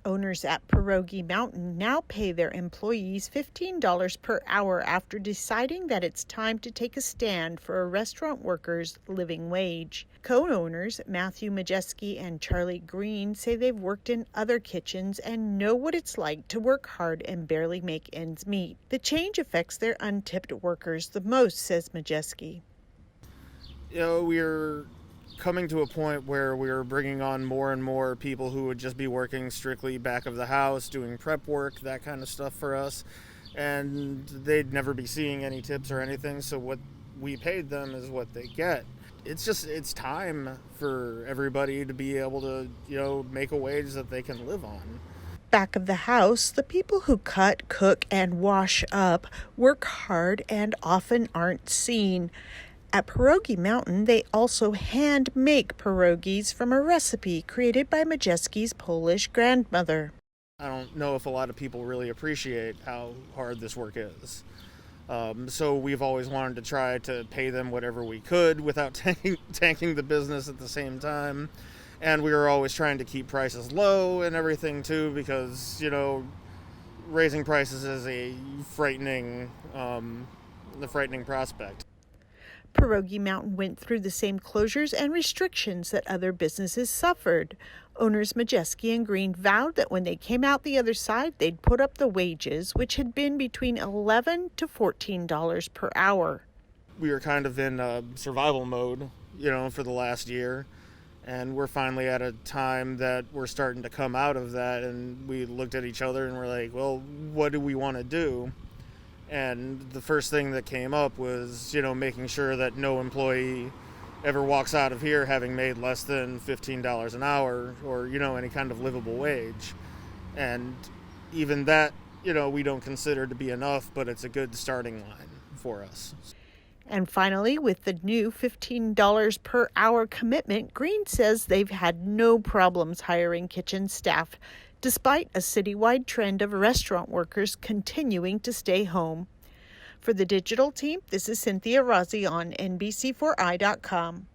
Owners at Pierogi Mountain now pay their employees $15 per hour after deciding that it's time to take a stand for a restaurant worker's living wage. Co-owners Matthew Majeski and Charlie Green say they've worked in other kitchens and know what it's like to work hard and barely make ends meet. The change affects their untipped workers the most, says Majeski. We're coming to a point where we're bringing on more and more people who would just be working strictly back of the house, doing prep work, that kind of stuff for us, and they'd never be seeing any tips or anything, so what we paid them is what they get. It's time for everybody to be able to, make a wage that they can live on. Back of the house, the people who cut, cook, and wash up work hard and often aren't seen. At Pierogi Mountain, they also hand make pierogies from a recipe created by Majeski's Polish grandmother. I don't know if a lot of people really appreciate how hard this work is. So we've always wanted to try to pay them whatever we could without tanking the business at the same time. And we were always trying to keep prices low and everything too, because, raising prices is a frightening prospect. Pierogi Mountain went through the same closures and restrictions that other businesses suffered. Owners Majeski and Green vowed that when they came out the other side, they'd put up the wages, which had been between $11 to $14 per hour. We were kind of in survival mode, for the last year. And we're finally at a time that we're starting to come out of that. And we looked at each other and we're like, well, what do we want to do? And the first thing that came up was, making sure that no employee ever walks out of here having made less than $15 an hour or, any kind of livable wage. And even that, we don't consider to be enough, but it's a good starting line for us. And finally, with the new $15 per hour commitment, Green says they've had no problems hiring kitchen staff, despite a citywide trend of restaurant workers continuing to stay home. For the digital team, this is Cynthia Rossi on NBC4i.com.